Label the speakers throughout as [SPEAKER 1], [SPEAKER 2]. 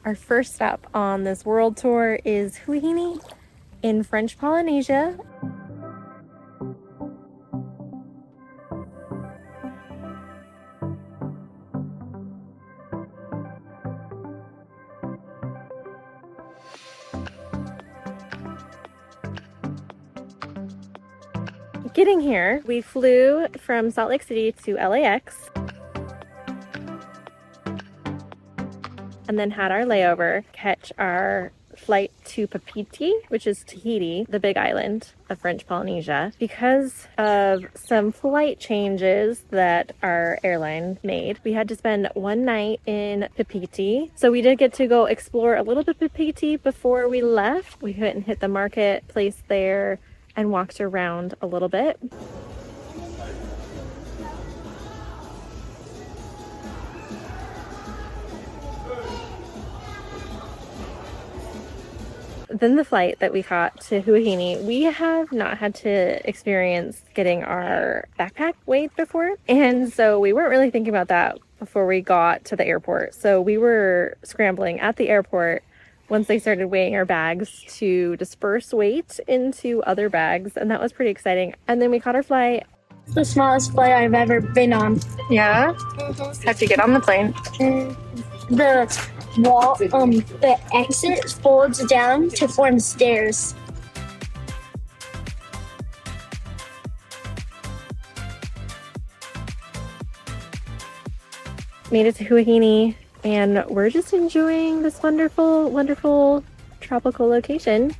[SPEAKER 1] Our first stop on this world tour is Huahine in French Polynesia. Getting here, we flew from Salt Lake City to LAX and then had our layover, catch our flight to Papeete, which is Tahiti, the big island of French Polynesia. Because of some flight changes that our airline made, we had to spend one night in Papeete. So we did get to go explore a little bit of Papeete before we left. We went and hit the marketplace there and walked around a little bit. Then the flight that we caught to Huahine, we have not had to experience getting our backpack weighed before. And so we weren't really thinking about that before we got to the airport. So we were scrambling at the airport once they started weighing our bags to disperse weight into other bags. And that was pretty exciting. And then we caught our flight.
[SPEAKER 2] It's the smallest flight I've ever been on.
[SPEAKER 1] Yeah? How'd you get on the plane?
[SPEAKER 2] The wall, the exit folds down to form stairs.
[SPEAKER 1] Made it to Huahine, and we're just enjoying this wonderful, wonderful tropical location.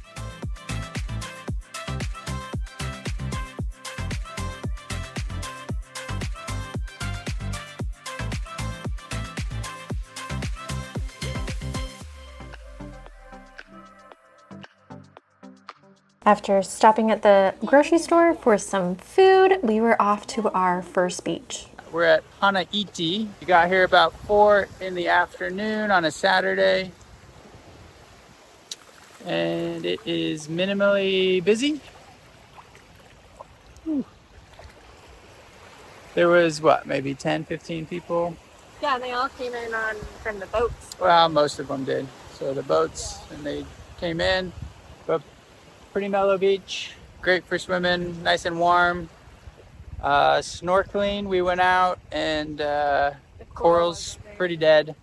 [SPEAKER 1] After stopping at the grocery store for some food, we were off to our first beach.
[SPEAKER 3] We're at Huahine. We got here about 4 in the afternoon on a Saturday. And it is minimally busy. Whew. There was what, maybe 10, 15 people?
[SPEAKER 1] Yeah, they all came in from the boats.
[SPEAKER 3] Well, most of them did. So the boats, and they came in, but pretty mellow beach, great for swimming, nice and warm. Snorkeling, we went out, and corals pretty dead,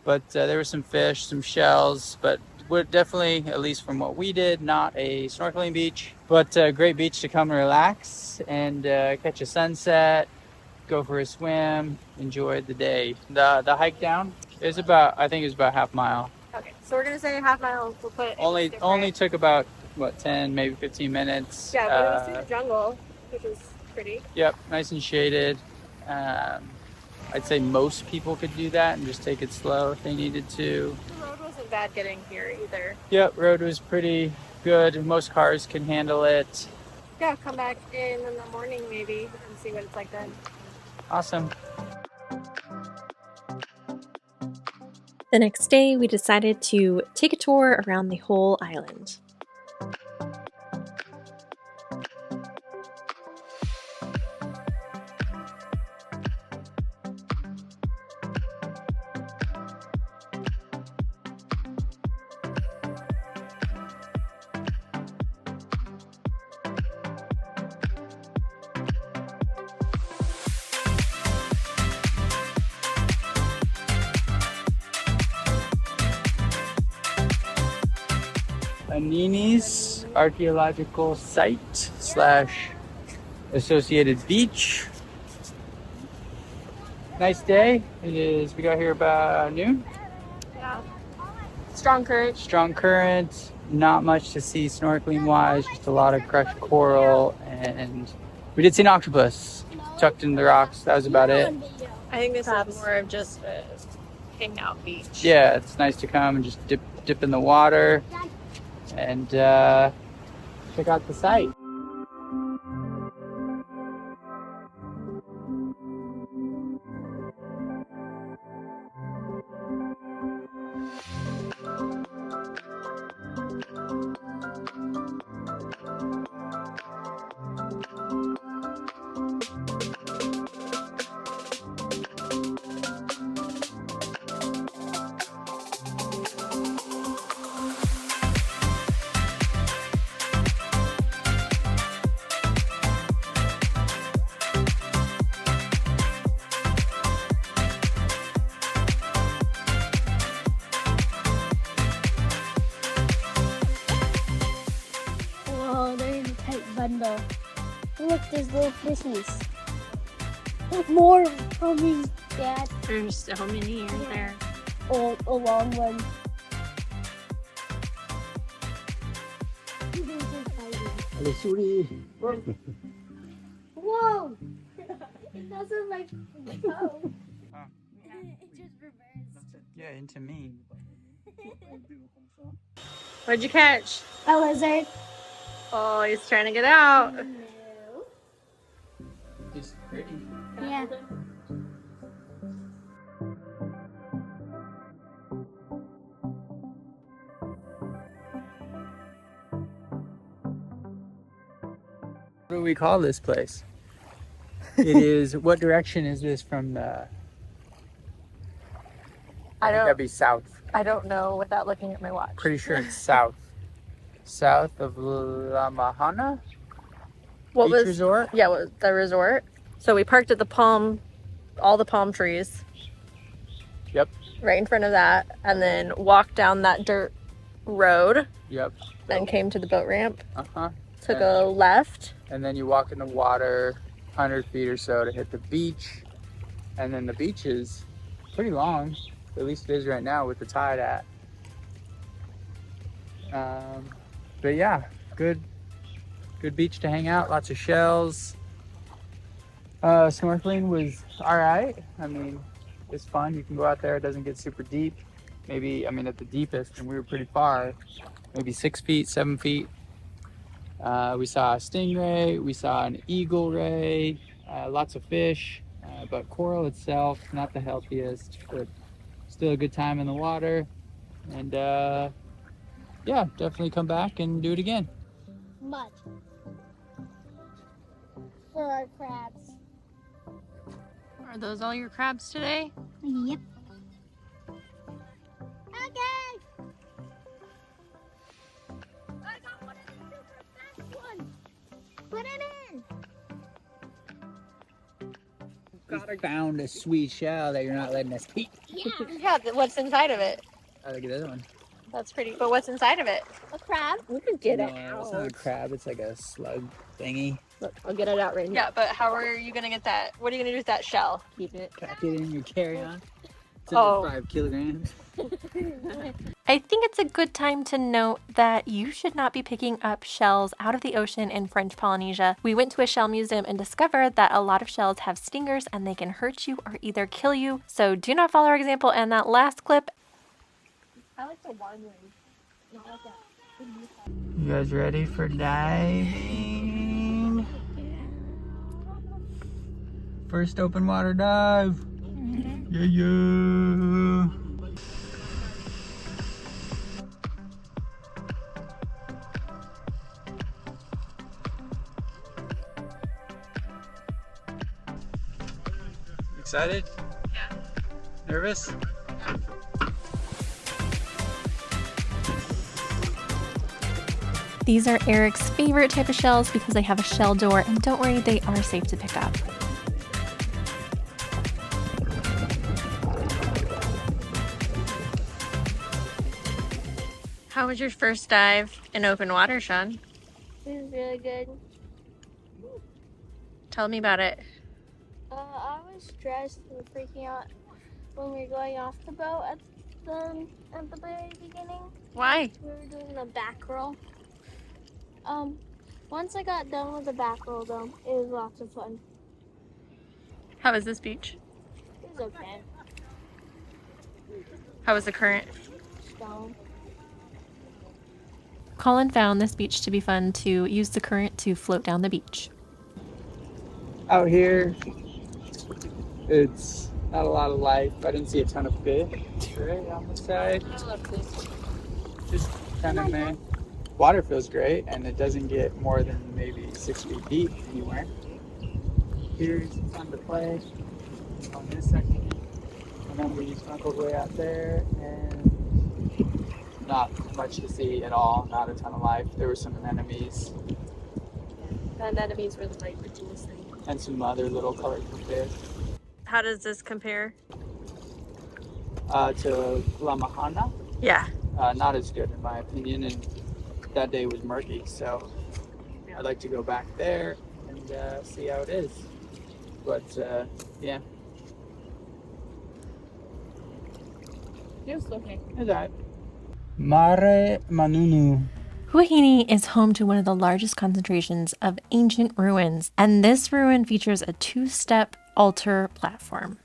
[SPEAKER 3] but there were some fish, some shells, but we're definitely, at least from what we did, not a snorkeling beach, but a great beach to come and relax and catch a sunset, go for a swim, enjoy the day. The hike down is about, I think it was about half mile.
[SPEAKER 1] Okay, so we're gonna say a half mile. We'll put
[SPEAKER 3] Only took about what, 10, maybe 15 minutes.
[SPEAKER 1] Yeah, but it was through the jungle, which is pretty.
[SPEAKER 3] Yep, nice and shaded. I'd say most people could do that and just take it slow if they needed to.
[SPEAKER 1] The road wasn't bad getting here either.
[SPEAKER 3] Yep, road was pretty good. Most cars can handle it.
[SPEAKER 1] Yeah, come back in the morning maybe and see what it's like then.
[SPEAKER 3] Awesome.
[SPEAKER 1] The next day, we decided to take a tour around the whole island.
[SPEAKER 3] Huahine's archaeological site / associated beach. Nice day. We got here about noon.
[SPEAKER 1] Yeah. Strong current.
[SPEAKER 3] Strong current. Not much to see snorkeling wise, just a lot of crushed coral, and we did see an octopus tucked in the rocks. That was about it.
[SPEAKER 1] I think this is more of just a hangout beach.
[SPEAKER 3] Yeah, it's nice to come and just dip in the water and check out the site.
[SPEAKER 2] though. Look, there's little fishies. More coming, Dad.
[SPEAKER 1] There's so many, aren't there?
[SPEAKER 2] Oh, a long one. Whoa! It doesn't like go.
[SPEAKER 3] Oh.
[SPEAKER 2] It just reversed.
[SPEAKER 3] Yeah, into me.
[SPEAKER 1] What'd you catch?
[SPEAKER 2] A lizard.
[SPEAKER 1] Oh, he's trying to get out.
[SPEAKER 2] No.
[SPEAKER 3] It's pretty.
[SPEAKER 2] Yeah.
[SPEAKER 3] What do we call this place? It is. What direction is this from the? I think that'd be south.
[SPEAKER 1] I don't know without looking at my watch.
[SPEAKER 3] Pretty sure it's south. South of La Mahana
[SPEAKER 1] What
[SPEAKER 3] Beach
[SPEAKER 1] was
[SPEAKER 3] Resort.
[SPEAKER 1] Yeah, what was the resort? So we parked at all the palm trees.
[SPEAKER 3] Yep.
[SPEAKER 1] Right in front of that, and then walked down that dirt road
[SPEAKER 3] Yep.
[SPEAKER 1] and came to the boat ramp. Took
[SPEAKER 3] Yeah.
[SPEAKER 1] a left.
[SPEAKER 3] And then you walk in the water 100 feet or so to hit the beach. And then the beach is pretty long. At least it is right now with the tide at. But yeah, good beach to hang out. Lots of shells. Snorkeling was all right. I mean, it's fun. You can go out there. It doesn't get super deep. Maybe, I mean, at the deepest, and we were pretty far, maybe 6 feet, 7 feet. We saw a stingray. We saw an eagle ray. Lots of fish. But coral itself, not the healthiest, but still a good time in the water. And yeah, definitely come back and do it again.
[SPEAKER 2] Mud. For our crabs.
[SPEAKER 1] Are those all your crabs today?
[SPEAKER 2] Yep. Okay. I got one of the super fast ones. Put it in.
[SPEAKER 3] We found a sweet shell that you're not letting us eat.
[SPEAKER 2] Yeah.
[SPEAKER 1] Yeah, what's inside of it?
[SPEAKER 3] I look at this one.
[SPEAKER 1] That's pretty. But what's inside of it?
[SPEAKER 2] A crab.
[SPEAKER 1] We can get
[SPEAKER 3] No, it's not a crab. It's like a slug thingy.
[SPEAKER 1] Look, I'll get it out right now. Yeah, but how are you gonna get that? What are you gonna do with that shell? Keep it.
[SPEAKER 3] Pack it in your carry-on. It's
[SPEAKER 1] Oh.
[SPEAKER 3] 5 kilograms.
[SPEAKER 4] I think it's a good time to note that you should not be picking up shells out of the ocean in French Polynesia. We went to a shell museum and discovered that a lot of shells have stingers and they can hurt you or either kill you. So do not follow our example. And that last clip,
[SPEAKER 2] I like the one ring. Not like that.
[SPEAKER 3] You guys ready for diving? First open water dive. Yeah, yeah. Excited? Yeah. Nervous?
[SPEAKER 4] these are Eric's favorite type of shells because they have a shell door, and don't worry, they are safe to pick up.
[SPEAKER 1] How was your first dive in open water, Sean?
[SPEAKER 2] It was really good.
[SPEAKER 1] Tell me about it.
[SPEAKER 2] I was stressed and freaking out when we were going off the boat at the very beginning.
[SPEAKER 1] Why?
[SPEAKER 2] We were doing the back roll. Once I got done with the back roll, though, it was lots of fun.
[SPEAKER 1] How was this beach?
[SPEAKER 2] It was okay.
[SPEAKER 1] How was the current?
[SPEAKER 2] Stone.
[SPEAKER 4] Colin found this beach to be fun to use the current to float down the beach.
[SPEAKER 3] Out here, it's not a lot of life. I didn't see a ton of fish right on the side.
[SPEAKER 1] I love this.
[SPEAKER 3] Just kind of man. Water feels great, and it doesn't get more than maybe 6 feet deep anywhere. Here's some fun to play on this section. And then we snuggled way out there, and not much to see at all. Not a ton of life. There were some anemones
[SPEAKER 1] And enemies were like the coolest thing.
[SPEAKER 3] and some other little colorful fish.
[SPEAKER 1] How does this compare?
[SPEAKER 3] To La Mahana.
[SPEAKER 1] Yeah.
[SPEAKER 3] Not as good in my opinion, and that day was murky, so I'd like to go back there and see how it is. But yeah.
[SPEAKER 2] Just looking.
[SPEAKER 3] It's alright. Mare Manunu.
[SPEAKER 4] Huahine is home to one of the largest concentrations of ancient ruins, and this ruin features a 2-step altar platform.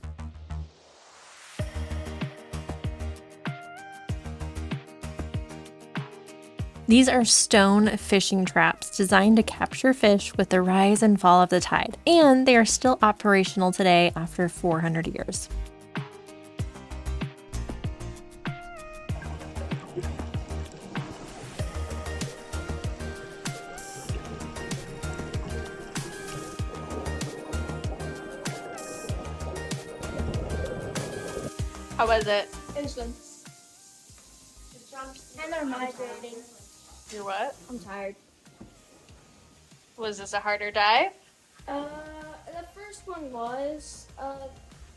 [SPEAKER 4] These are stone fishing traps designed to capture fish with the rise and fall of the tide, and they are still operational today after 400 years.
[SPEAKER 1] How was it?
[SPEAKER 2] Instant. And they're migrating.
[SPEAKER 1] You're what?
[SPEAKER 2] I'm tired.
[SPEAKER 1] Was this a harder dive?
[SPEAKER 2] The first one was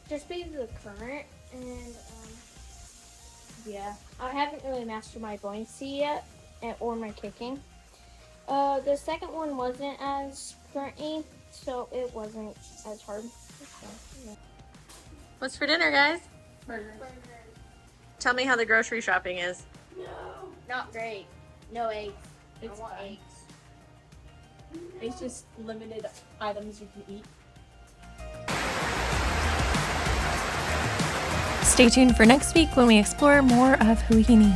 [SPEAKER 2] just because of the current, and yeah, I haven't really mastered my buoyancy yet, or my kicking. The second one wasn't as currenty, so it wasn't as hard. So, yeah.
[SPEAKER 1] What's for dinner, guys?
[SPEAKER 2] Burger.
[SPEAKER 1] Tell me how the grocery shopping is.
[SPEAKER 2] No, not great. No eggs. I want eggs.
[SPEAKER 1] It's just limited items you can eat.
[SPEAKER 4] Stay tuned for next week when we explore more of Huahine.